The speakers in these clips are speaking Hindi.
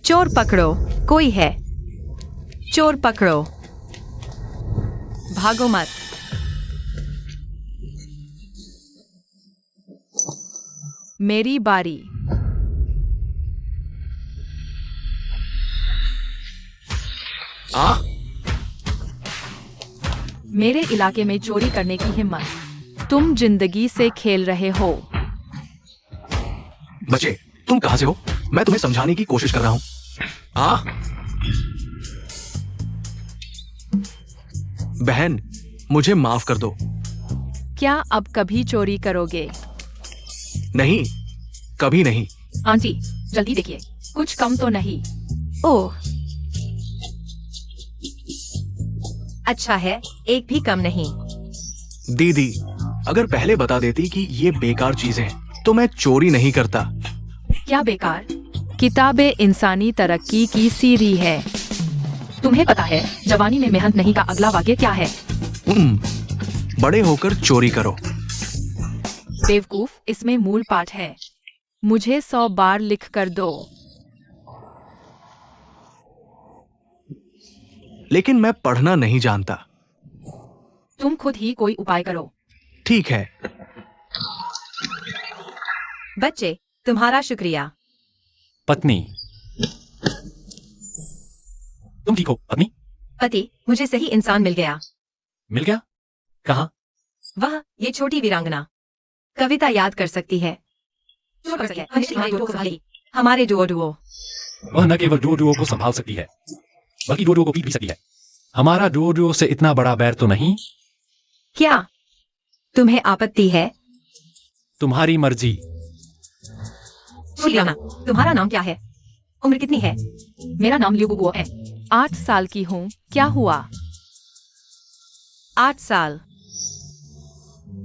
चोर पकड़ो, कोई है। चोर पकड़ो, भागो मत। मेरी बारी। मेरे इलाके में चोरी करने की हिम्मत। तुम जिंदगी से खेल रहे हो। बच्चे, तुम कहां से हो? मैं तुम्हें समझाने की कोशिश कर रहा हूं। बहन, मुझे माफ कर दो। क्या अब कभी चोरी करोगे? नहीं, कभी नहीं। आंटी, जल्दी देखिए, कुछ कम तो नहीं। ओह, अच्छा है, एक भी कम नहीं। दीदी, अगर पहले बता देती कि ये बेकार चीजें हैं, तो मैं चोरी नहीं करता। क्या बेकार? किताबें इंसानी तरक्की की सीढ़ी है। तुम्हें पता है जवानी में मेहनत नहीं का अगला वाक्य क्या है? बड़े होकर चोरी करो। बेवकूफ, इसमें मूल पाठ है। मुझे 100 बार लिख कर दो। लेकिन मैं पढ़ना नहीं जानता। तुम खुद ही कोई उपाय करो। ठीक है। बच्चे, तुम्हारा शुक्रिया। पत्नी, तुम ठीक हो पत्नी? पति, मुझे सही इंसान मिल गया। मिल गया? कहाँ? वह, ये छोटी वीरांगना कविता याद कर सकती है। हमारे डुओ। वह न केवल डुओ को संभाल सकती है, बल्कि डुओ को पीट भी सकती है। हमारा डुओ से इतना बड़ा बैर तो नहीं? क्या तुम्हें आपत्ति है? तुम्हारी मर्जी। तुम्हारा नाम क्या है? उम्र कितनी है? मेरा नाम ल्यूगुगुओ है। 8 साल की हूँ। क्या हुआ? 8 साल।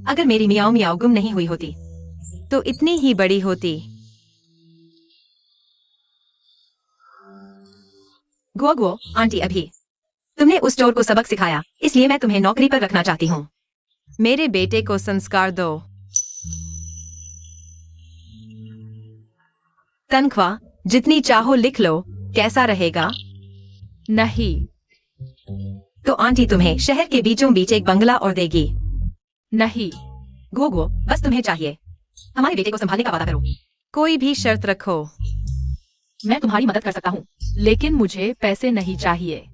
अगर मेरी मियाओ मियाओ गुम नहीं हुई होती तो इतनी ही बड़ी होती। गुओ, आंटी, अभी तुमने उस चोर को सबक सिखाया, इसलिए मैं तुम्हें नौकरी पर रखना चाहती हूँ। मेरे बेटे को संस्कार दो। तनख्वाह जितनी चाहो लिख लो। कैसा रहेगा? नहीं। तो आंटी तुम्हें शहर के बीचों बीच एक बंगला और देगी। नहीं। गोगो, बस तुम्हें चाहिए हमारे बेटे को संभालने का वादा करो। कोई भी शर्त रखो। मैं तुम्हारी मदद कर सकता हूँ, लेकिन मुझे पैसे नहीं चाहिए।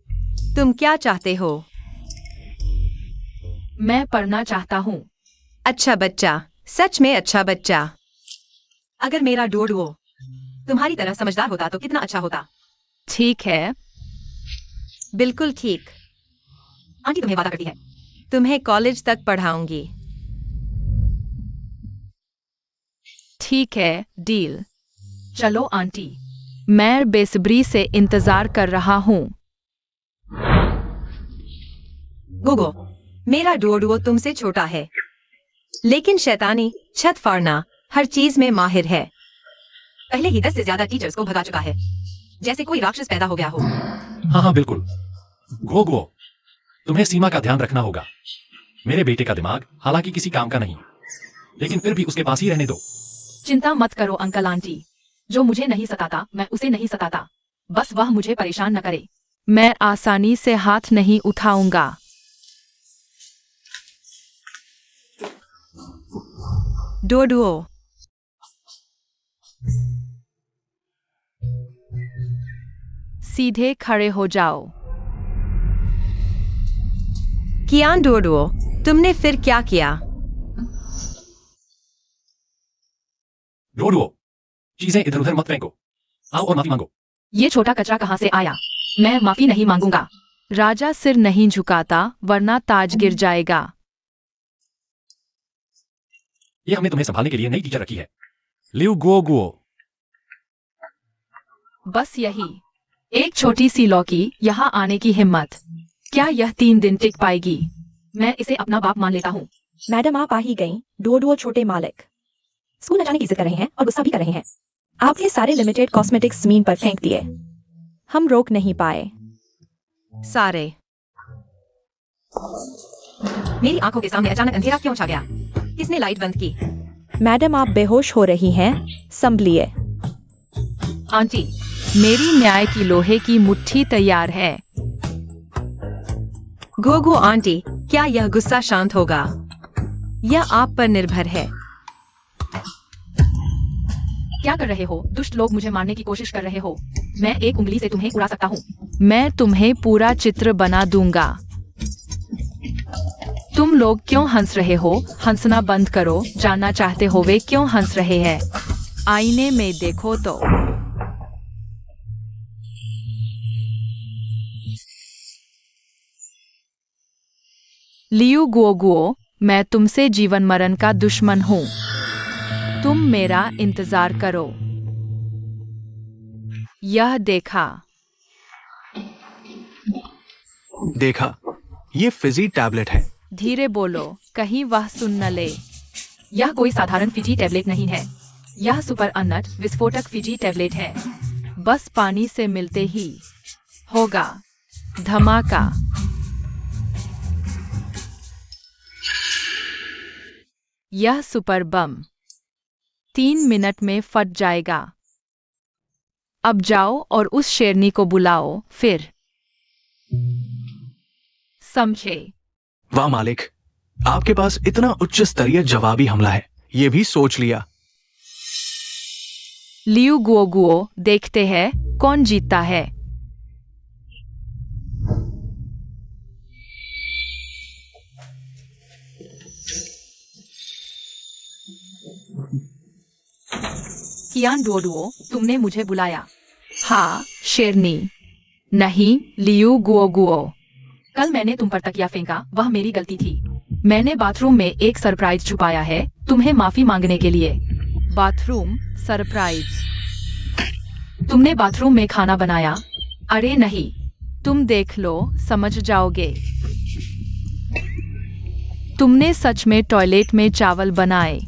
तुम क्या चाहते हो? मैं पढ़ना चाहता हूँ। अच्छा बच्चा, सच में अच्छा बच्चा। अगर मेरा डुओ तुम्हारी तरह समझदार होता तो कितना अच्छा होता। ठीक है, बिल्कुल ठीक। आंटी तुम्हें वादा करती है, तुम्हें कॉलेज तक पढ़ाऊंगी। ठीक है, डील। चलो आंटी, मैं बेसब्री से इंतजार कर रहा हूँ। गोगो, मेरा डुओ तुमसे छोटा है, लेकिन शैतानी, छत फाड़ना, हर चीज में माहिर है। पहले ही 10 से ज्यादा टीचर्स को भगा चुका है, जैसे कोई राक्षस पैदा हो गया हो। हाँ, बिल्कुल। गोगो, तुम्हें सीमा का ध्यान रखना होगा। मेरे बेटे का दिमाग हालांकि किसी काम का नहीं, लेकिन फिर भी उसके पास ही रहने दो। चिंता मत करो अंकल आंटी, जो मुझे नहीं सताता मैं उसे नहीं सताता। बस वह मुझे परेशान न करे। मैं आसानी से हाथ नहीं उठाऊंगा। डुओ, सीधे खड़े हो जाओ। कियान डुओ, तुमने फिर क्या किया? डुओ, चीजें इधर उधर मत फेंको। आओ और माफी मांगो। ये छोटा कचरा कहाँ से आया? मैं माफी नहीं मांगूंगा। राजा सिर नहीं झुकाता, वरना ताज गिर जाएगा। ये हमने तुम्हें संभालने के लिए नई टीचर रखी है, लिउ गुओ। बस यही, एक छोटी सी लौकी यहाँ आने की हिम्मत। क्या यह 3 दिन टिक पाएगी? मैं इसे अपना बाप मान लेता हूँ। मैडम, आप आ ही गईं। डुओ छोटे मालिक स्कूल न जाने की जिद कर रहे हैं और गुस्सा भी कर रहे हैं। आपने सारे लिमिटेड कॉस्मेटिक्स जमीन पर फेंक दिए। हम रोक नहीं पाए। सारे। मेरी आंखों के सामने अचानक अंधेरा क्यों छा गया? किसने लाइट बंद की? मैडम, आप बेहोश हो रही हैं, संभलिए। आंटी, मेरी न्याय की लोहे की मुट्ठी तैयार है। गोगो आंटी, क्या यह गुस्सा शांत होगा? यह आप पर निर्भर है। क्या कर रहे हो? दुष्ट लोग मुझे मारने की कोशिश कर रहे हो। मैं एक उंगली से तुम्हें उड़ा सकता हूँ। मैं तुम्हें पूरा चित्र बना दूंगा। तुम लोग क्यों हंस रहे हो? हंसना बंद करो। जानना चाहते हो वे क्यों हंस रहे हैं? आईने में देखो तो। लियू गुओगुओ, मैं तुमसे जीवन मरण का दुश्मन हूँ। तुम मेरा इंतजार करो। यह देखा। देखा, ये फिजी टैबलेट है। धीरे बोलो, कहीं वह सुन न ले। यह कोई साधारण फिजी टैबलेट नहीं है। यह सुपर अनट विस्फोटक फिजी टैबलेट है। बस पानी से मिलते ही होगा धमाका। यह सुपर बम 3 मिनट में फट जाएगा। अब जाओ और उस शेरनी को बुलाओ, फिर समझे? वाह मालिक, आपके पास इतना उच्च स्तरीय जवाबी हमला है, ये भी सोच लिया। लियू गुओगुओ, देखते हैं कौन जीतता है। कियान डोडुओ, तुमने मुझे बुलाया। हाँ, शेरनी। नहीं, लियू गुओगुओ। कल मैंने तुम पर तकिया फेंका, वह मेरी गलती थी। मैंने बाथरूम में एक सरप्राइज छुपाया है, तुम्हें माफी मांगने के लिए। Bathroom surprise? तुमने बाथरूम में खाना बनाया। अरे नहीं। तुम देख लो, समझ जाओगे। तुमने सच में टॉयलेट में चावल बनाए?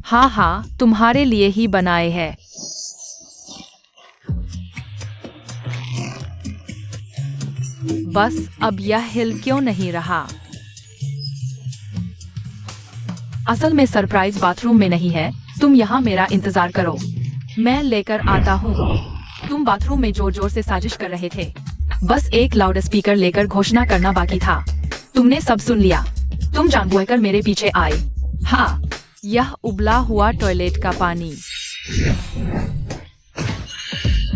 हाँ हाँ, तुम्हारे लिए ही बनाए हैं। बस अब यह हिल क्यों नहीं रहा? असल में सरप्राइज बाथरूम में नहीं है, तुम यहाँ मेरा इंतजार करो। मैं लेकर आता हूँ। तुम बाथरूम में जोर जोर से साजिश कर रहे थे। बस एक लाउड स्पीकर लेकर घोषणा करना बाकी था। तुमने सब सुन लिया। तुम जानबूझकर मेरे पीछे आए। हाँ। यह उबला हुआ टॉयलेट का पानी।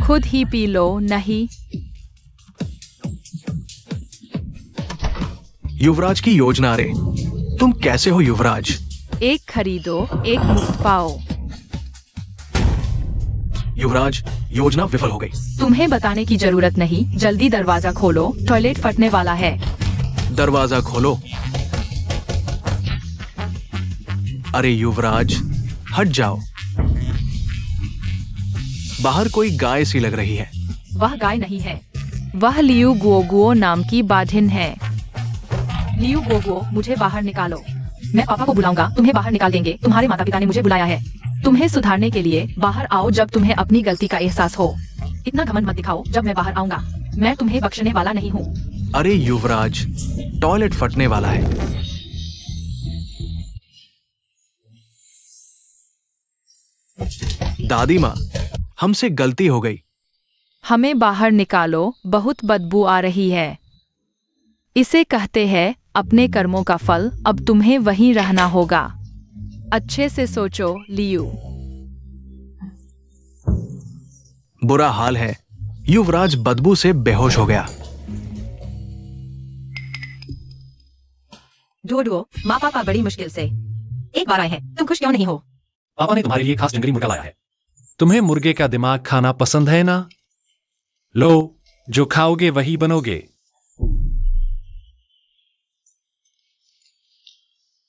खुद ही पी लो। नहीं। युवराज की योजना। अरे तुम कैसे हो युवराज? एक खरीदो, एक मुफ्त पाओ। युवराज, योजना विफल हो गई। तुम्हें बताने की जरूरत नहीं, जल्दी दरवाजा खोलो, टॉयलेट फटने वाला है। दरवाजा खोलो। अरे युवराज, हट जाओ। बाहर कोई गाय सी लग रही है। वह गाय नहीं है। वह लियू गुओगुओ नाम की बाधिन है। लियू गुओगुओ, मुझे बाहर निकालो। मैं पापा को बुलाऊंगा, तुम्हें बाहर निकाल देंगे। तुम्हारे माता पिता ने मुझे बुलाया है। तुम्हें सुधारने के लिए बाहर आओ जब तुम्हें अपनी गलती का एहसास हो। इतना घमंड मत दिखाओ। जब मैं बाहर आऊंगा, मैं तुम्हें बख्शने वाला नहीं हूँ। अरे युवराज, टॉयलेट फटने वाला है। दादी माँ, हमसे गलती हो गई। हमें बाहर निकालो, बहुत बदबू आ रही है। इसे कहते हैं अपने कर्मों का फल। अब तुम्हें वहीं रहना होगा। अच्छे से सोचो लियू। बुरा हाल है। युवराज बदबू से बेहोश हो गया। डोडो, माँ पापा बड़ी मुश्किल से एक बार आए हैं। तुम खुश क्यों नहीं हो? पापा ने तुम्हारे लिए खास जंगली मुर्गा लाया है। तुम्हें मुर्गे का दिमाग खाना पसंद है ना? लो, जो खाओगे वही बनोगे।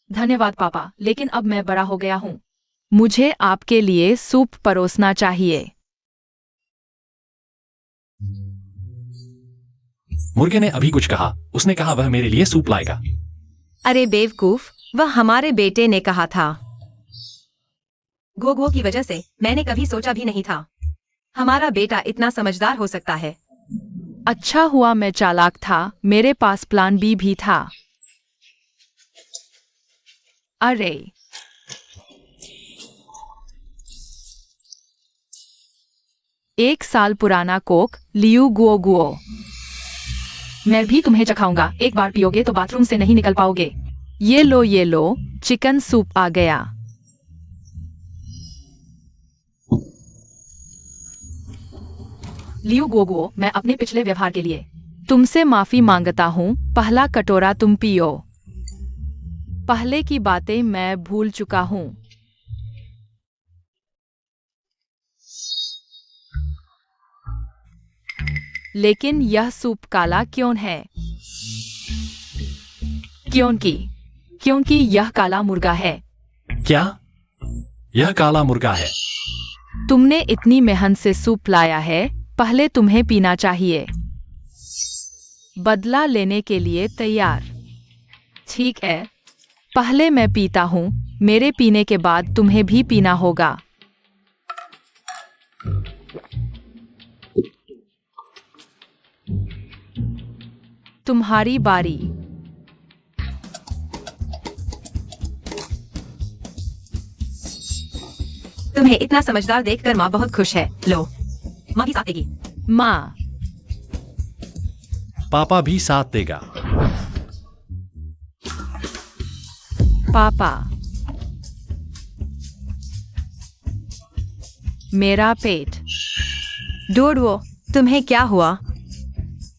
धन्यवाद पापा, लेकिन अब मैं बड़ा हो गया हूँ। मुझे आपके लिए सूप परोसना चाहिए। मुर्गे ने अभी कुछ कहा। उसने कहा वह मेरे लिए सूप लाएगा। अरे बेवकूफ, वह हमारे बेटे ने कहा था। गोगो की वजह से मैंने कभी सोचा भी नहीं था हमारा बेटा इतना समझदार हो सकता है। अच्छा हुआ मैं चालाक था। मेरे पास प्लान बी भी था। अरे 1 साल पुराना कोक लियू गुओ गुओ। मैं भी तुम्हें चखाऊंगा, एक बार पियोगे तो बाथरूम से नहीं निकल पाओगे। ये लो, चिकन सूप आ गया। लियू गोगुओ, मैं अपने पिछले व्यवहार के लिए तुमसे माफी मांगता हूँ, पहला कटोरा तुम पियो। पहले की बातें मैं भूल चुका हूँ। लेकिन यह सूप काला क्यों है? क्योंकि यह काला मुर्गा है। क्या? यह काला मुर्गा है। तुमने इतनी मेहनत से सूप लाया है, पहले तुम्हें पीना चाहिए। बदला लेने के लिए तैयार? ठीक है, पहले मैं पीता हूँ, मेरे पीने के बाद तुम्हें भी पीना होगा। तुम्हारी बारी। तुम्हें इतना समझदार देखकर माँ बहुत खुश है। लो, माँ की साथ देगी। माँ, पापा भी साथ देगा। पापा, मेरा पेट। डोडवो, तुम्हें क्या हुआ?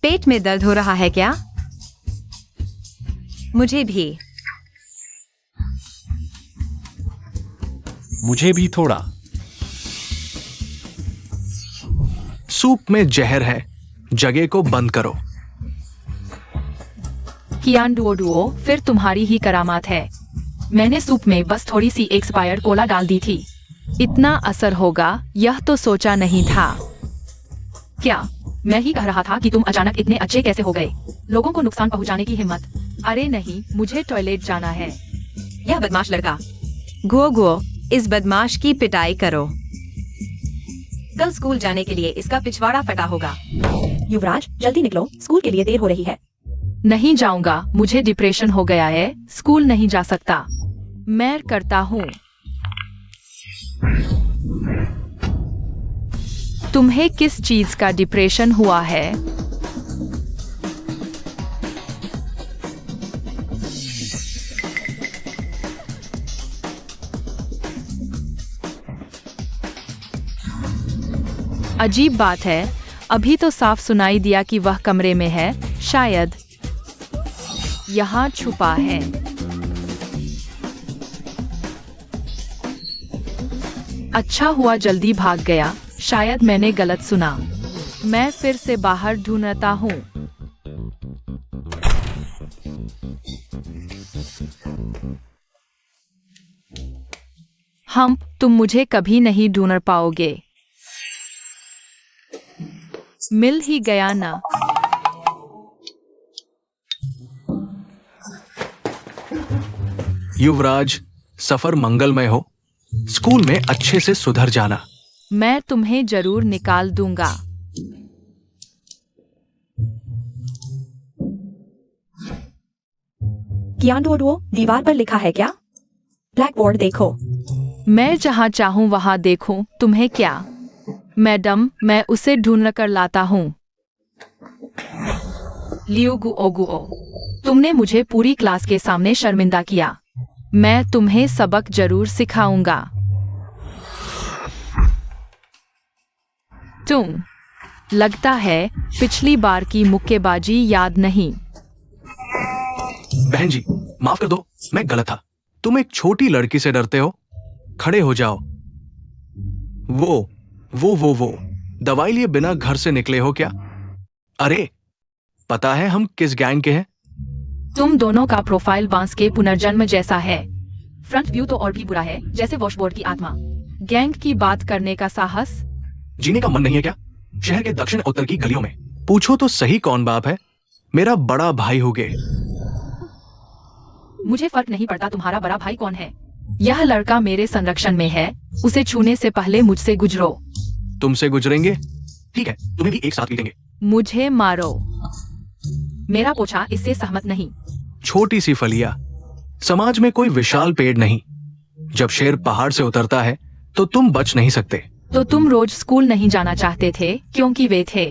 पेट में दर्द हो रहा है क्या? मुझे भी थोड़ा। सूप में जहर है, जगह को बंद करो। कियान डुओ, फिर तुम्हारी ही करामात है। मैंने सूप में बस थोड़ी सी एक्सपायर्ड कोला डाल दी थी। इतना असर होगा, यह तो सोचा नहीं था। क्या? मैं ही कह रहा था कि तुम अचानक इतने अच्छे कैसे हो गए। लोगों को नुकसान पहुंचाने की हिम्मत। अरे नहीं, मुझे टॉयलेट जाना है। यह बदमाश लड़का। गुओ, इस बदमाश की पिटाई करो। कल स्कूल जाने के लिए इसका पिछवाड़ा फटा होगा। युवराज, जल्दी निकलो, स्कूल के लिए देर हो रही है। नहीं जाऊंगा, मुझे डिप्रेशन हो गया है, स्कूल नहीं जा सकता। मैं करता हूँ। तुम्हें किस चीज का डिप्रेशन हुआ है? अजीब बात है, अभी तो साफ सुनाई दिया कि वह कमरे में है, शायद यहाँ छुपा है। अच्छा हुआ जल्दी भाग गया, शायद मैंने गलत सुना। मैं फिर से बाहर ढूंढता हूँ। तुम मुझे कभी नहीं ढूंढ पाओगे। मिल ही गया ना। युवराज, सफर मंगलमय हो। स्कूल में अच्छे से सुधर जाना। मैं तुम्हें जरूर निकाल दूंगा। कियान डुओ, दीवार पर लिखा है क्या? ब्लैक बोर्ड देखो। मैं जहाँ चाहूँ वहाँ देखूं, तुम्हें क्या? मैडम, मैं उसे ढूंढ कर लाता हूँ। लियू गुओ, तुमने मुझे पूरी क्लास के सामने शर्मिंदा किया। मैं तुम्हें सबक जरूर सिखाऊंगा। तुम, लगता है पिछली बार की मुक्केबाजी याद नहीं। बहन जी, माफ कर दो, मैं गलत था। तुम एक छोटी लड़की से डरते हो। खड़े हो जाओ। वो दवाई लिए बिना घर से निकले हो क्या? अरे, पता है हम किस गैंग के हैं? तुम दोनों का प्रोफाइल बांस के पुनर्जन्म जैसा है। फ्रंट व्यू तो और भी बुरा है, जैसे वॉशबोर्ड की आत्मा। गैंग की बात करने का साहस? जीने का मन नहीं है क्या? शहर के दक्षिण उत्तर की गलियों में पूछो तो सही कौन बाप है। मेरा बड़ा भाई होगे। मुझे फर्क नहीं पड़ता तुम्हारा बड़ा भाई कौन है। यह लड़का मेरे संरक्षण में है, उसे छूने से पहले मुझसे गुजरो। तुमसे गुजरेंगे? ठीक है, तुम्हें भी एक साथ पीटेंगे। मुझे मारो। मेरा पोछा इससे सहमत नहीं। छोटी सी फलिया, समाज में कोई विशाल पेड़ नहीं। जब शेर पहाड़ से उतरता है तो तुम बच नहीं सकते। तो तुम रोज स्कूल नहीं जाना चाहते थे क्योंकि वे थे।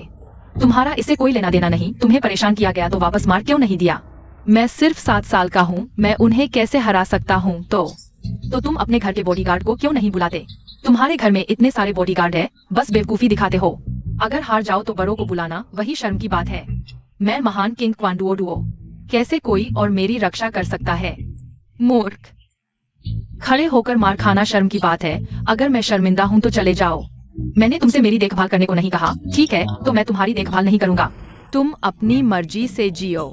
तुम्हारा इससे कोई लेना देना नहीं। तुम्हें परेशान किया गया तो वापस मार क्यों नहीं दिया? मैं सिर्फ 7 साल का हूँ, मैं उन्हें कैसे हरा सकता हूँ? तो तुम अपने घर के बॉडीगार्ड को क्यों नहीं बुलाते? तुम्हारे घर में इतने सारे बॉडीगार्ड है, बस बेवकूफी दिखाते हो। अगर हार जाओ तो बड़ों को बुलाना वही शर्म की बात है। मैं महान किंग क्वांडुओ डुओ, कैसे कोई और मेरी रक्षा कर सकता है? मूर्ख, खड़े होकर मार खाना शर्म की बात है। अगर मैं शर्मिंदा हूँ तो चले जाओ। मैंने तुमसे मेरी देखभाल करने को नहीं कहा, ठीक है? तो मैं तुम्हारी देखभाल नहीं करूंगा। तुम अपनी मर्जी से जियो।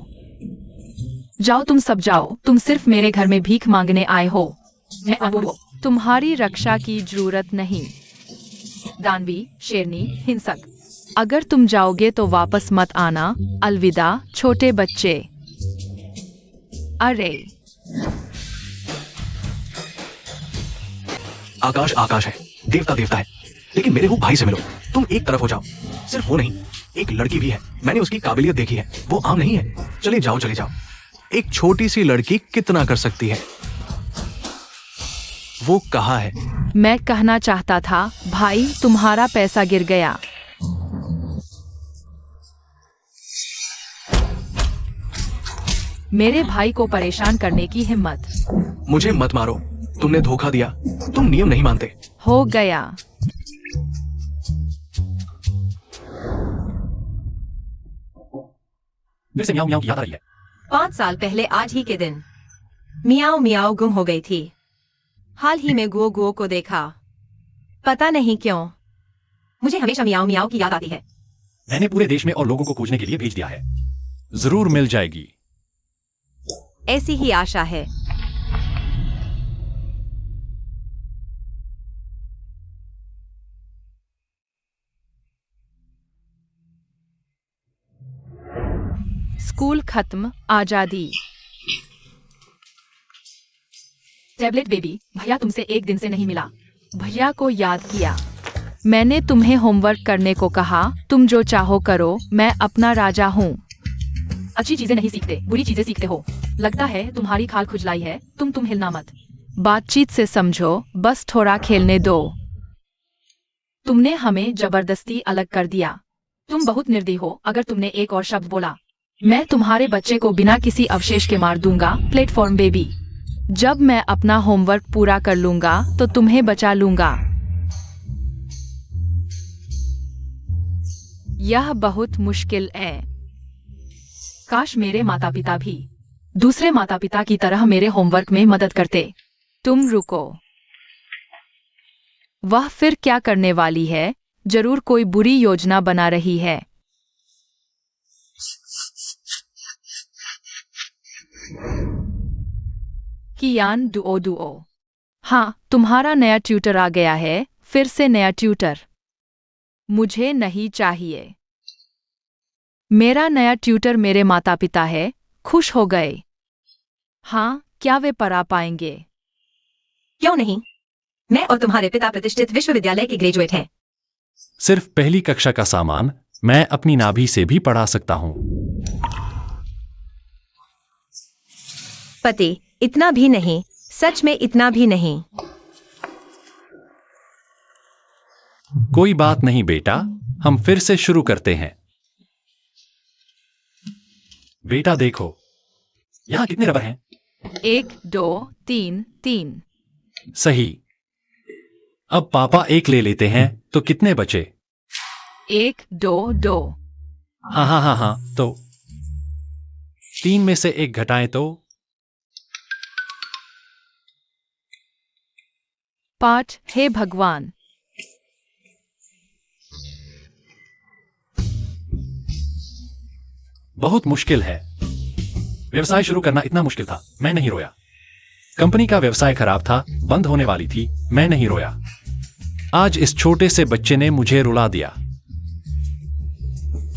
जाओ, तुम सब जाओ। तुम सिर्फ मेरे घर में भीख मांगने आए हो। मैं क्वांडुओ, तुम्हारी रक्षा की जरूरत नहीं। दानवी, शेरनी, हिंसक। अगर तुम जाओगे तो वापस मत आना। अलविदा छोटे बच्चे। अरे आकाश आकाश है, देवता देवता है, लेकिन मेरे वो भाई से मिलो। तुम एक तरफ हो जाओ। सिर्फ वो नहीं, एक लड़की भी है, मैंने उसकी काबिलियत देखी है, वो आम नहीं है। चले जाओ चले जाओ। एक छोटी सी लड़की कितना कर सकती है? वो कहा है। मैं कहना चाहता था भाई, तुम्हारा पैसा गिर गया। मेरे भाई को परेशान करने की हिम्मत। मुझे मत मारो, तुमने धोखा दिया। तुम नियम नहीं मानते। हो गया। फिर से म्याऊं म्याऊं की याद आ रही है। 5 साल पहले आज ही के दिन मियाओ मियाओ गुम हो गई थी। हाल ही में गुओ गुओ को देखा, पता नहीं क्यों मुझे हमेशा मियाओ मियाओ की याद आती है। मैंने पूरे देश में और लोगों को खोजने के लिए भेज दिया है। जरूर मिल जाएगी। ऐसी ही आशा है। स्कूल खत्म, आजादी। टैबलेट बेबी, भैया तुमसे एक दिन से नहीं मिला। भैया को याद किया। मैंने तुम्हें होमवर्क करने को कहा, तुम जो चाहो करो, मैं अपना राजा हूँ। अच्छी चीजें नहीं सीखते, बुरी चीजें सीखते हो। लगता है तुम्हारी खाल खुजलाई है। तुम हिलना मत। बातचीत से समझो, बस थोड़ा खेलने दो। तुमने हमें जबरदस्ती अलग कर दिया। तुम बहुत निर्दयी हो। अगर तुमने एक और शब्द बोला, मैं तुम्हारे बच्चे को बिना किसी अवशेष के मार दूंगा। Platform baby. जब मैं अपना होमवर्क पूरा कर लूंगा तो तुम्हें बचा लूंगा। यह बहुत मुश्किल है। काश मेरे माता पिता भी दूसरे माता पिता की तरह मेरे होमवर्क में मदद करते। तुम रुको। वह फिर क्या करने वाली है? जरूर कोई बुरी योजना बना रही है। कियान डुओ डुओ। हाँ, तुम्हारा नया ट्यूटर आ गया है। फिर से नया ट्यूटर। मुझे नहीं चाहिए। मेरा नया ट्यूटर मेरे माता पिता है। खुश हो गए। हाँ, क्या वे पढ़ा पाएंगे? क्यों नहीं? मैं और तुम्हारे पिता प्रतिष्ठित विश्वविद्यालय के ग्रेजुएट हैं। सिर्फ पहली कक्षा का सामान मैं अपनी नाभि से भी पढ़ा सकता हूँ। पति, इतना भी नहीं, सच में इतना भी नहीं। कोई बात नहीं बेटा, हम फिर से शुरू करते हैं। बेटा देखो, यहाँ कितने रबर हैं? 1 2 3 3। सही। अब पापा एक ले लेते हैं तो कितने बचे? 1 2 2। हाँ हाँ हाँ हाँ, तो 3 में से 1 घटाएं तो 5। हे भगवान। बहुत मुश्किल है। व्यवसाय शुरू करना इतना मुश्किल था, मैं नहीं रोया। कंपनी का व्यवसाय खराब था, बंद होने वाली थी, मैं नहीं रोया। आज इस छोटे से बच्चे ने मुझे रुला दिया।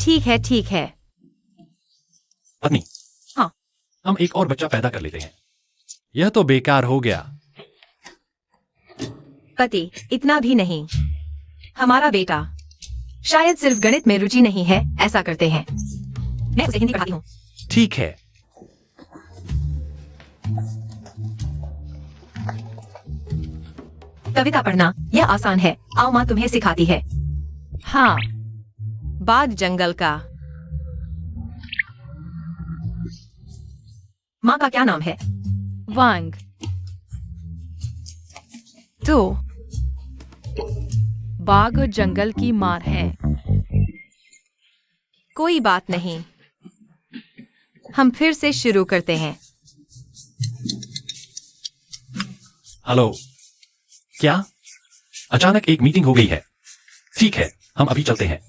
ठीक है ठीक है। पत्नी, हाँ। हम एक और बच्चा पैदा कर लेते हैं। यह तो बेकार हो गया। पति, इतना भी नहीं। हमारा बेटा शायद सिर्फ गणित में रुचि नहीं है। ऐसा करते हैं, मैं उसे हिंदी पढ़ाती हूँ। ठीक है। कविता पढ़ना यह आसान है, आओ माँ तुम्हें सिखाती है। हाँ। बाघ जंगल का। माँ का क्या नाम है? वांग। तो बाघ जंगल की मार है। कोई बात नहीं, हम फिर से शुरू करते हैं। हेलो। क्या? अचानक एक मीटिंग हो गई है। ठीक है, हम अभी चलते हैं।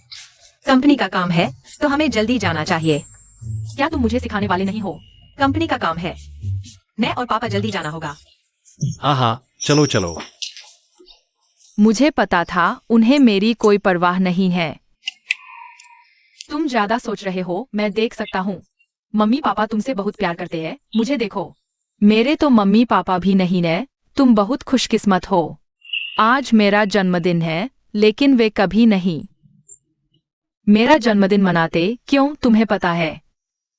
कंपनी का काम है तो हमें जल्दी जाना चाहिए। क्या तुम मुझे सिखाने वाले नहीं हो? कंपनी का काम है, मैं और पापा जल्दी जाना होगा। हाँ हाँ, चलो चलो। मुझे पता था उन्हें मेरी कोई परवाह नहीं है। तुम ज्यादा सोच रहे हो, मैं देख सकता हूँ। मम्मी पापा तुमसे बहुत प्यार करते हैं, मुझे देखो। मेरे तो मम्मी पापा भी नहीं है। तुम बहुत खुशकिस्मत हो। आज मेरा जन्मदिन है, लेकिन वे कभी नहीं मेरा जन्मदिन मनाते। क्यों, तुम्हें पता है?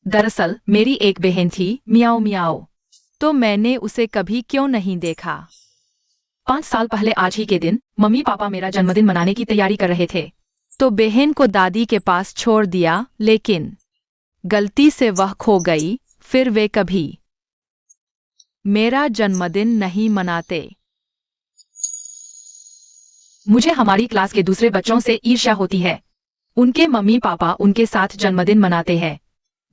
दरअसल मेरी एक बहन थी, मियाओ मियाओ। तो मैंने उसे कभी क्यों नहीं देखा। 5 साल पहले आज ही के दिन मम्मी पापा मेरा जन्मदिन मनाने की तैयारी कर रहे थे। तो बहन को दादी के पास छोड़ दिया, लेकिन गलती से वह खो गई। फिर वे कभी मेरा जन्मदिन नहीं मनाते। मुझे हमारी क्लास के दूसरे बच्चों से ईर्ष्या होती है। उनके मम्मी पापा उनके साथ जन्मदिन मनाते हैं।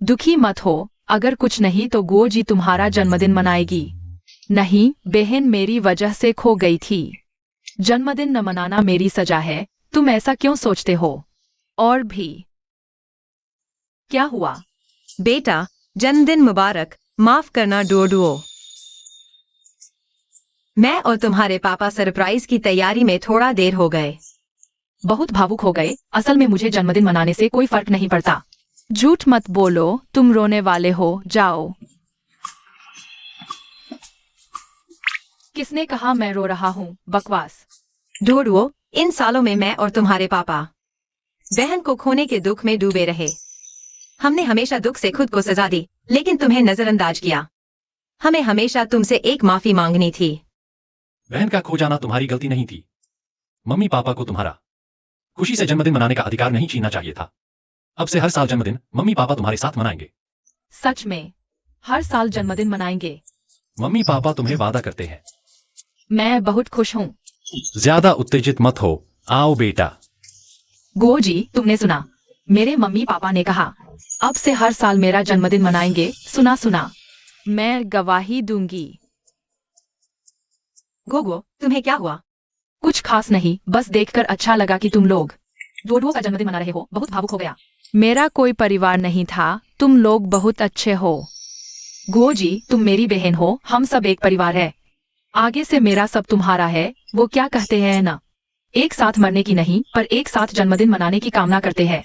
दुखी मत हो, अगर कुछ नहीं तो गुओ जी तुम्हारा जन्मदिन मनाएगी। नहीं, बहन मेरी वजह से खो गई थी। जन्मदिन न मनाना मेरी सजा है। तुम ऐसा क्यों सोचते हो? और भी क्या हुआ? बेटा, जन्मदिन मुबारक। माफ करना डोडुओ। मैं और तुम्हारे पापा सरप्राइज की तैयारी में थोड़ा देर हो गए। बहुत भावुक हो गए। असल में मुझे जन्मदिन मनाने से कोई फर्क नहीं पड़ता। झूठ मत बोलो, तुम रोने वाले हो। जाओ। किसने कहा मैं रो रहा हूँ? बकवास। डोडुओ, इन सालों में मैं और तुम्हारे पापा बहन को खोने के दुख में डूबे रहे। हमने हमेशा दुख से खुद को सजा दी, लेकिन तुम्हें नजरअंदाज किया। हमें हमेशा तुमसे एक माफी मांगनी थी। बहन का खो जाना तुम्हारी गलती नहीं थी। मम्मी पापा को तुम्हारा खुशी से जन्मदिन मनाने का अधिकार नहीं छीनना चाहिए था। अब से हर साल जन्मदिन मम्मी पापा तुम्हारे साथ मनाएंगे। सच में? हर साल जन्मदिन मनाएंगे? मम्मी पापा तुम्हें वादा करते हैं। मैं बहुत खुश हूँ। ज्यादा उत्तेजित मत हो। आओ बेटा। गो जी, तुमने सुना? मेरे मम्मी पापा ने कहा अब से हर साल मेरा जन्मदिन मनाएंगे। सुना सुना? मैं गवाही दूंगी। गोगो, तुम्हें क्या हुआ? कुछ खास नहीं, बस देखकर अच्छा लगा कि तुम लोग डोडुओ का जन्मदिन मना रहे हो। बहुत भावुक हो गया। मेरा कोई परिवार नहीं था। तुम लोग बहुत अच्छे हो। गो जी, तुम मेरी बहन हो, हम सब एक परिवार है। आगे से मेरा सब तुम्हारा है। वो क्या कहते हैं ना, एक साथ मरने की नहीं, पर एक साथ जन्मदिन मनाने की कामना करते हैं।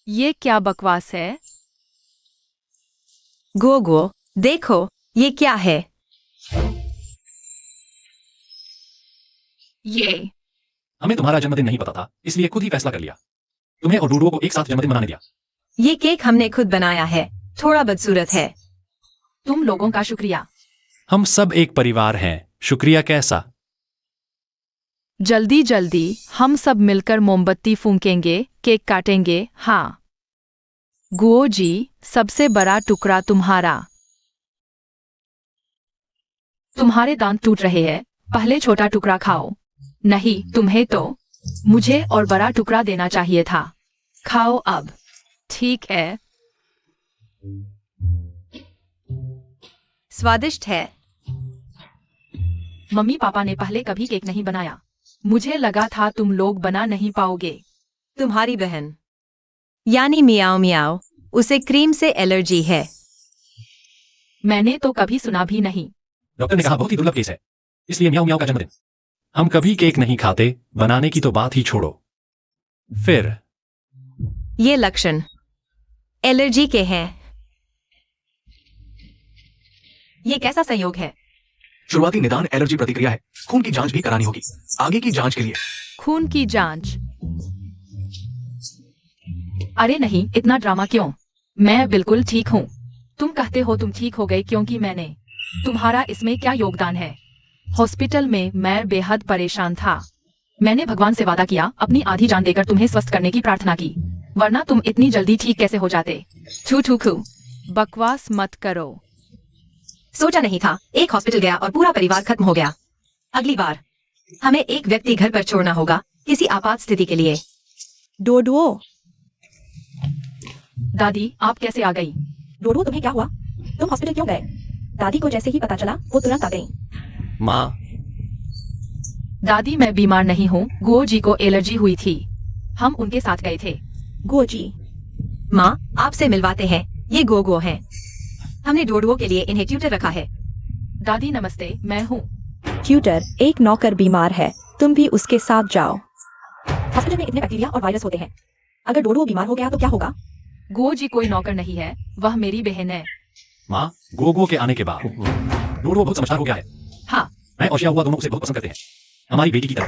ये क्या बकवास है? गोगो, देखो ये क्या है? ये हमें तुम्हारा जन्मदिन नहीं पता था, इसलिए खुद ही फैसला कर लिया। तुम्हें और डूडुओ को एक साथ जन्मदिन मनाने दिया। ये केक हमने खुद बनाया है, थोड़ा बदसूरत है। तुम लोगों का शुक्रिया। हम सब एक परिवार हैं। शुक्रिया कैसा? जल्दी जल्दी हम सब मिलकर मोमबत्ती फूंकेंगे, केक काटेंगे। हाँ। गुओ जी, सबसे बड़ा टुकड़ा तुम्हारा। तुम्हारे दांत टूट रहे हैं, पहले छोटा टुकड़ा खाओ। नहीं, तुम्हें तो मुझे और बड़ा टुकड़ा देना चाहिए था। खाओ अब। ठीक है। स्वादिष्ट है। मम्मी पापा ने पहले कभी केक नहीं बनाया। मुझे लगा था तुम लोग बना नहीं पाओगे। तुम्हारी बहन यानी मियाओ मियाओ, उसे क्रीम से एलर्जी है। मैंने तो कभी सुना भी नहीं। डॉक्टर ने कहा बहुत ही दुर्लभ केस है, इसलिए म्याऊ म्याऊ का जन्मदिन। हम कभी केक नहीं खाते, बनाने की तो बात ही छोड़ो। फिर ये लक्षण एलर्जी के हैं। ये कैसा संयोग है? शुरुआती निदान एलर्जी प्रतिक्रिया है। खून की जांच भी करानी होगी आगे की जांच के लिए। खून की जांच? अरे नहीं, इतना ड्रामा क्यों? मैं बिल्कुल ठीक हूँ। तुम कहते हो तुम ठीक हो गए क्योंकि मैंने तुम्हारा इसमें क्या योगदान है? हॉस्पिटल में मैं बेहद परेशान था। मैंने भगवान से वादा किया, अपनी आधी जान देकर तुम्हें स्वस्थ करने की प्रार्थना की, वरना तुम इतनी जल्दी ठीक कैसे हो जाते। थू थू खू। बकवास मत करो। सोचा नहीं था, एक हॉस्पिटल गया और पूरा परिवार खत्म हो गया। अगली बार हमें एक व्यक्ति घर पर छोड़ना होगा, किसी आपात स्थिति के लिए। डोडो, दादी आप कैसे आ गई? डोडो तुम्हें क्या हुआ? तुम हॉस्पिटल क्यों गए? दादी को जैसे ही पता चला वो तुरंत आ गई। माँ, दादी मैं बीमार नहीं हूँ, गुओ जी को एलर्जी हुई थी, हम उनके साथ गए थे। गोजी, माँ आपसे मिलवाते हैं, ये गोगो हैं। हमने डोडुओ के लिए इन्हें ट्यूटर रखा है। दादी नमस्ते, मैं हूँ। ट्यूटर, एक नौकर बीमार है, तुम भी उसके साथ जाओ। हॉस्पिटल में इतने बैक्टीरिया और वायरस होते हैं, अगर डोडो बीमार हो गया तो क्या होगा? गुओ जी कोई नौकर नहीं है, वह मेरी बहन है। माँ, गोगो के आने के बाद डोडो बहुत समझदार हो गया है। हाँ, मैं और शिया हुआ दोनों उसे बहुत पसंद करते हैं, हमारी बेटी की तरह।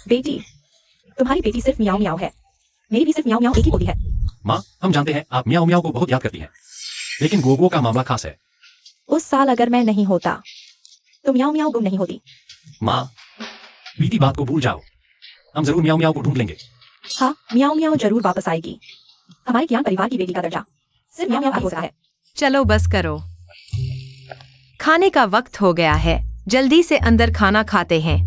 बेटी, तुम्हारी बेटी सिर्फ मियाओ मियाओ है, मेरी भी सिर्फ मियाओ मियाओ एक ही होती है। माँ, हम जानते हैं आप मियाओ मियाओ को बहुत याद करती हैं, लेकिन गोगो का मामला खास है। उस साल अगर मैं नहीं होता तो मियाओ मियाओ गुम नहीं होती। माँ, बीती बात को भूल जाओ, हम जरूर मियाओ मियाओ को ढूंढ लेंगे। हाँ, मियाओ मियाओ जरूर वापस आएगी। हमारे कियान परिवार की बेटी का दर्जा सिर्फ मियाओ मियाओ हो सकता है। चलो बस करो, खाने का वक्त हो गया है, जल्दी से अंदर खाना खाते हैं।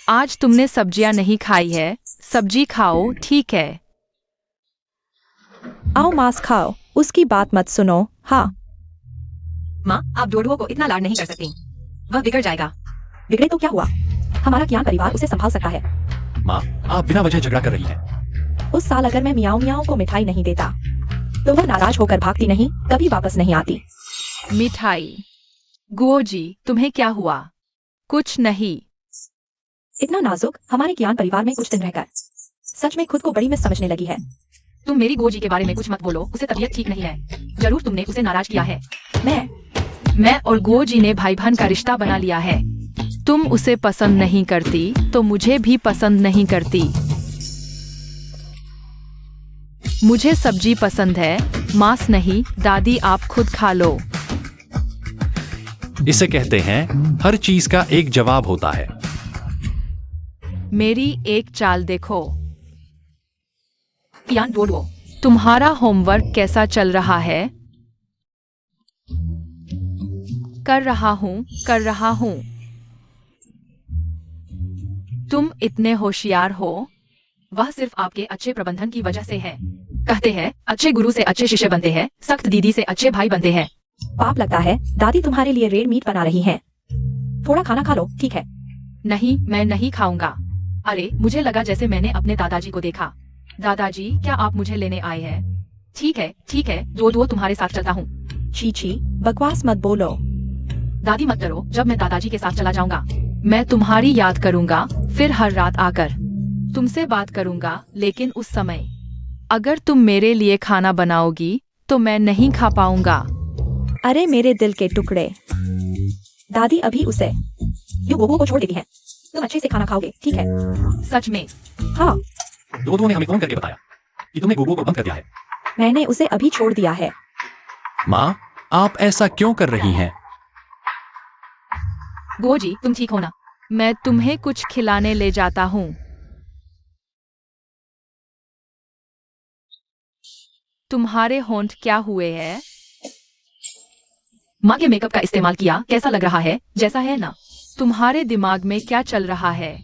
आज तुमने सब्जियां नहीं खाई है, सब्जी खाओ, ठीक है? आओ मांस खाओ, उसकी बात मत सुनो। हाँ, माँ आप डोडुओ को इतना लाड नहीं कर सकती, वह बिगड़ जाएगा। बिगड़े तो क्या हुआ, हमारा कियान परिवार उसे संभाल सकता है। माँ, आप बिना वजह झगड़ा कर रही हैं। उस साल अगर मैं मियाओ मियाओ को मिठाई नहीं देता तो वह नाराज होकर भागती नहीं, कभी वापस नहीं आती। मिठाई? गुओ जी तुम्हें क्या हुआ? कुछ नहीं। इतना नाजुक हमारे कियान परिवार में कुछ दिन रहकर सच में खुद को बड़ी मिस समझने लगी है। तुम मेरी गुओ जी के बारे में कुछ मत बोलो, उसे तबीयत ठीक नहीं है, जरूर तुमने उसे नाराज किया है। मैं और गुओ जी ने भाई बहन का रिश्ता बना लिया है। तुम उसे पसंद नहीं करती तो मुझे भी पसंद नहीं करती। मुझे सब्जी पसंद है, मांस नहीं। दादी आप खुद खा लो। इसे कहते हैं हर चीज का एक जवाब होता है। मेरी एक चाल देखो। कियान डोडुओ, तुम्हारा होमवर्क कैसा चल रहा है? कर रहा हूँ। तुम इतने होशियार हो। वह सिर्फ आपके अच्छे प्रबंधन की वजह से है। कहते हैं अच्छे गुरु से अच्छे शिष्य बनते हैं, सख्त दीदी से अच्छे भाई बनते हैं। पाप लगता है, दादी तुम्हारे लिए रेड मीट बना रही हैं। थोड़ा खाना खा लो, ठीक है? नहीं, मैं नहीं खाऊंगा। अरे मुझे लगा जैसे मैंने अपने दादाजी को देखा। दादाजी क्या आप मुझे लेने आए हैं? ठीक है, डोडुओ तुम्हारे साथ चलता हूँ। छी, बकवास मत बोलो। दादी मत डरो, जब मैं दादाजी के साथ चला जाऊंगा मैं तुम्हारी याद करूंगा, फिर हर रात आकर तुमसे बात करूंगा, लेकिन उस समय अगर तुम मेरे लिए खाना बनाओगी तो मैं नहीं खा पाऊंगा। अरे मेरे दिल के टुकड़े, दादी अभी उसे यो गोगो को छोड़ देती है। तुम अच्छे से खाना खाओगे, ठीक है? सच में? हाँ, डोडो ने हमें फोन करके बताया कि तुमने गोगो को बंद कर दिया है। मैंने उसे अभी छोड़ दिया है। माँ, आप ऐसा क्यों कर रही हैं? गुओ जी तुम ठीक हो ना? मैं तुम्हें कुछ खिलाने ले जाता हूँ। तुम्हारे होंठ क्या हुए हैं? माँ के मेकअप का इस्तेमाल किया, कैसा लग रहा है? जैसा है ना? तुम्हारे दिमाग में क्या चल रहा है?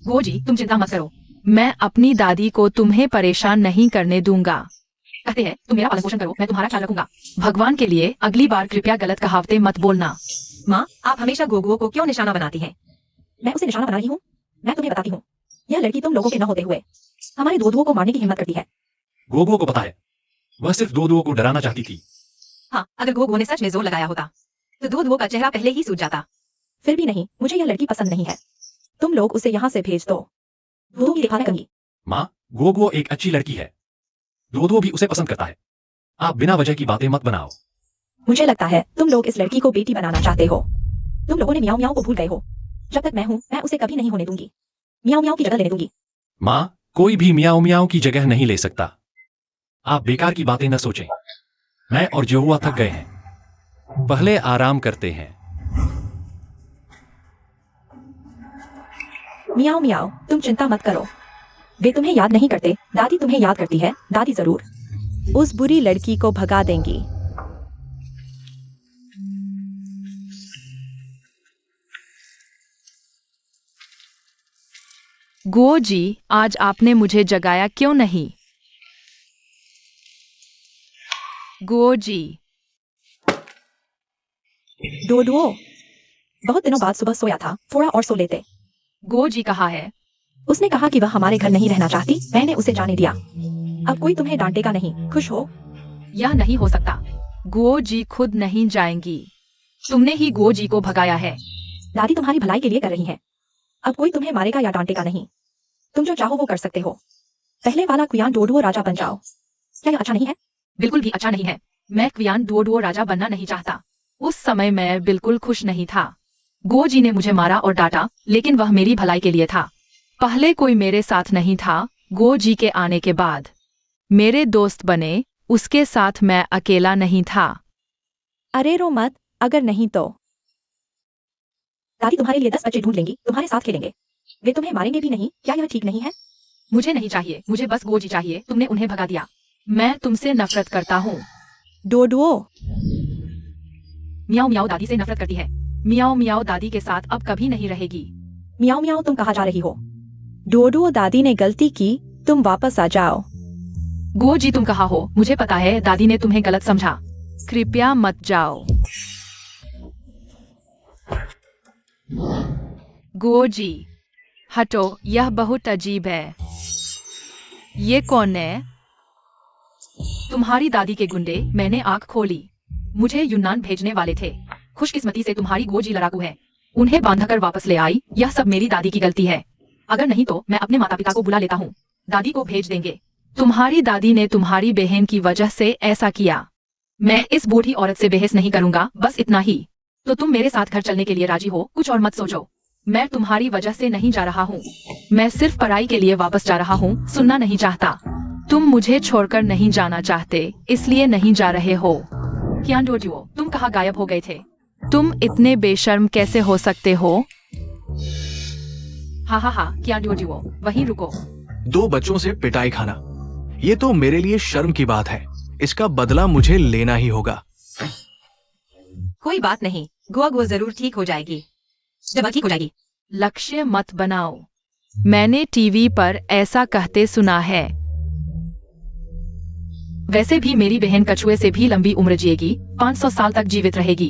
गुओ जी तुम चिंता मत करो, मैं अपनी दादी को तुम्हें परेशान नहीं करने दूंगा। कहते हैं तुम मेरा पालन पोषण करो, मैं तुम्हारा ख्याल रखूंगा। भगवान के लिए अगली बार कृपया गलत कहावतें मत बोलना। माँ आप हमेशा गोगुओ को क्यों निशाना बनाती हैं? मैं उसे निशाना बना रही हूँ? मैं तुम्हें बताती हूँ, यह लड़की तुम लोगों के न होते हुए हमारे डोडुओ को मारने की हिम्मत करती है। गोगो को पता है, वह सिर्फ डोडुओ को डराना चाहती थी। हाँ, अगर गोगुओ ने सच में जोर लगाया होता तो डोडुओ का चेहरा पहले ही सूझ जाता। फिर भी नहीं, मुझे यह लड़की पसंद नहीं है। तुम लोग उसे यहाँ से भेज दो। डोडो की देखा मैं करूंगी। माँ, गोगो एक अच्छी लड़की है, डोडो भी उसे पसंद करता है। आप बिना वजह की बातें मत बनाओ। मुझे लगता है तुम लोग इस लड़की को बेटी बनाना चाहते हो। तुम लोगों ने मियाओ मियाओ को भूल गए हो। जब तक मैं हूँ, मैं उसे कभी नहीं होने दूंगी। मियाओ मियाओ की जगह लेने दूंगी। माँ, कोई भी मियाओ मियाओ की जगह नहीं ले सकता। आप बेकार की बातें न सोचें। मैं और जो हुआ थक गए हैं। पहले आराम करते हैं। मियाओ मियाओ, तुम चिंता मत करो। वे तुम्हें याद नहीं करते, दादी तुम्हें याद करती है। दादी जरूर उस बुरी लड़की को भगा देंगी। गुओ जी, आज आपने मुझे जगाया क्यों नहीं? गुओ जी, डोडो, बहुत दिनों बाद सुबह सोया था, थोड़ा और सो लेते। गो जी कहाँ है? उसने कहा कि वह हमारे घर नहीं रहना चाहती। मैंने उसे जाने दिया। अब कोई तुम्हें डांटेगा नहीं। खुश हो? यह नहीं हो सकता। गुओ जी खुद नहीं जाएंगी। तुमने ही गो जी को भगाया है। दादी तुम्हारी भलाई के लिए कर रही है। अब कोई तुम्हें मारेगा या डांटेगा नहीं। तुम जो चाहो वो कर सकते हो। पहले वाला क्वियान डोडो राजा बन जाओ। क्या यह अच्छा नहीं है? बिल्कुल भी अच्छा नहीं है। मैं क्वियान डुओ राजा बनना नहीं चाहता। उस समय मैं बिल्कुल खुश नहीं था। गो जी ने मुझे मारा और डांटा, लेकिन वह मेरी भलाई के लिए था। पहले कोई मेरे साथ नहीं था। गो जी के आने के बाद मेरे दोस्त बने। उसके साथ मैं अकेला नहीं था। अरे रो मत, अगर नहीं तो दादी तुम्हारे लिए 10 बच्चे ढूंढ लेंगी, तुम्हारे साथ खेलेंगे। वे तुम्हें मारेंगे भी नहीं। क्या यह ठीक नहीं है? मुझे नहीं चाहिए, मुझे बस गो जी चाहिए। तुमने उन्हें भगा दिया। मैं तुमसे नफरत करता हूँ। डोडो, मियाओ मियाओ दादी से नफरत करती है। मियाओ मियाओ दादी के साथ अब कभी नहीं रहेगी। मियाओ मियाओ तुम कहाँ जा रही हो? डोडो, दादी ने गलती की, तुम वापस आ जाओ। गो जी तुम कहाँ हो? मुझे पता है दादी ने तुम्हें गलत समझा। कृपया मत जाओ। गो जी, हटो, यह बहुत अजीब है। ये कौन है? तुम्हारी दादी के गुंडे। मैंने आंख खोली। मुझे यूनान भेजने वाले थे। खुशकिस्मती से तुम्हारी गो जी लड़ाकू है। उन्हें बांधकर वापस ले आई। यह सब मेरी दादी की गलती है। अगर नहीं तो मैं अपने माता पिता को बुला लेता हूँ। दादी को भेज देंगे। तुम्हारी दादी ने तुम्हारी बहन की वजह से ऐसा किया। मैं इस बूढ़ी औरत से बहस नहीं करूंगा, बस इतना ही। तो तुम मेरे साथ घर चलने के लिए राजी हो? कुछ और मत सोचो। मैं तुम्हारी वजह से नहीं जा रहा हूँ। मैं सिर्फ पढ़ाई के लिए वापस जा रहा हूँ। सुनना नहीं चाहता। तुम मुझे छोड़कर नहीं जाना चाहते, इसलिए नहीं जा रहे हो। क्यान डोडुओ, तुम कहाँ गायब हो गए थे? तुम इतने बेशर्म कैसे हो सकते हो? हाँ, क्यान डोडुओ, वहीं रुको। 2 बच्चों से पिटाई खाना, ये तो मेरे लिए शर्म की बात है। इसका बदला मुझे लेना ही होगा। कोई बात नहीं, गुआ जरूर ठीक हो जाएगी। जब वह ठीक हो जाएगी। लक्ष्य मत बनाओ। मैंने टीवी पर ऐसा कहते सुना है। वैसे भी मेरी बहन कछुए से भी लंबी उम्र जिएगी। 500 साल तक जीवित रहेगी।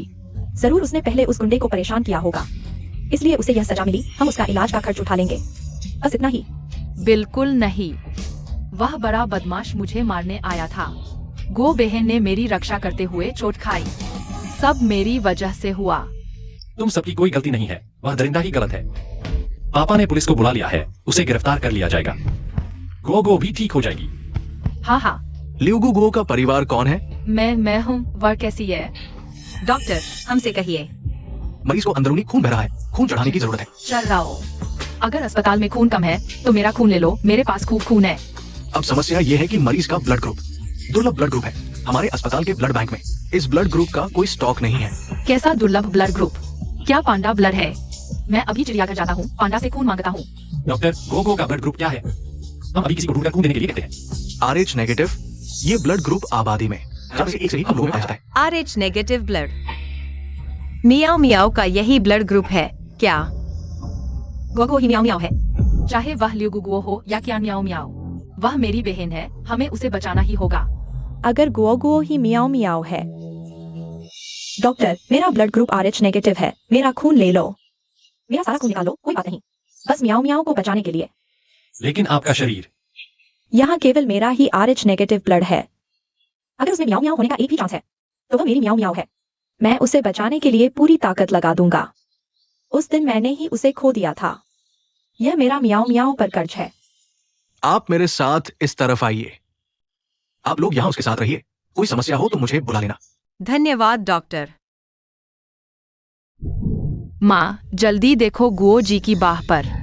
जरूर उसने पहले उस गुंडे को परेशान किया होगा, इसलिए उसे यह सजा मिली। हम उसका इलाज का खर्च उठा लेंगे। बस इतना ही। बिल्कुल नहीं। वह बड़ा बदमाश मुझे मारने आया था। गो बहन ने मेरी रक्षा करते हुए चोट खाई। सब मेरी वजह से हुआ। तुम सबकी कोई गलती नहीं है। वह दरिंदा ही गलत है। पापा ने पुलिस को बुला लिया है। उसे गिरफ्तार कर लिया जाएगा। गो भी ठीक हो जाएगी। हाँ। लिउगु गो का परिवार कौन है? मैं हूँ। वह कैसी है? डॉक्टर, हमसे कहिए। मरीज को अंदरूनी खून बह रहा है। खून चढ़ाने की जरूरत है। चल रहा। अगर अस्पताल में खून कम है तो मेरा खून ले लो। मेरे पास खूब खून है। अब समस्या ये है कि मरीज का ब्लड ग्रुप दुर्लभ ब्लड ग्रुप है। हमारे अस्पताल के ब्लड बैंक में इस ब्लड ग्रुप का कोई स्टॉक नहीं है। कैसा दुर्लभ ब्लड ग्रुप? क्या पांडा ब्लड है? मैं अभी चिड़ियाघर जाता हूँ, पांडा से खून मांगता हूँ। डॉक्टर, गो का ब्लड ग्रुप क्या है? हम अभी किसी को ढूंढकर खून देने के लिए कहते हैं। RH negative. ये ब्लड ग्रुप आबादी में 4 से 1 से ही हम लोगों में पाया जाता है। RH negative blood. Miao Miao का यही ब्लड ग्रुप है क्या? गोगो ही मियाओ मियाओ है। चाहे वह लिउगुओ हो या क्या मियाओ मियाओ, वह मेरी बहन है। हमें उसे बचाना ही होगा। अगर गुओ ही मियाओ मियाओ है। डॉक्टर, मेरा ब्लड ग्रुप RH नेगेटिव है। मेरा खून ले लो। मेरा सारा खून निकालो, कोई बात नहीं। बस मियाओ मियाओ को बचाने के लिए। लेकिन आपका शरीर? यहाँ केवल मेरा ही RH नेगेटिव ब्लड है। अगर उसमें मियाओ मियाओ होने का एक भी चांस है तो वह मेरी मियाओ मियाओ है। मैं उसे बचाने के लिए पूरी ताकत लगा दूंगा। उस दिन मैंने ही उसे खो दिया था। यह मेरा मियाओ मियाओ पर कर्ज है। आप मेरे साथ इस तरफ आइए। आप लोग यहाँ उसके साथ रहिए। कोई समस्या हो तो मुझे बुला लेना। धन्यवाद डॉक्टर। माँ, जल्दी देखो गुओ जी की बाह पर।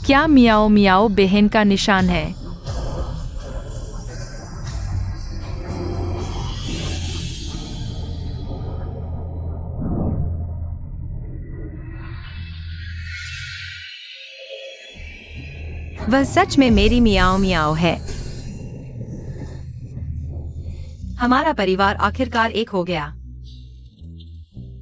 क्या मियाओ मियाओ बहन का निशान है? वह सच में मेरी मियाओ मियाओ है। हमारा परिवार आखिरकार एक हो गया।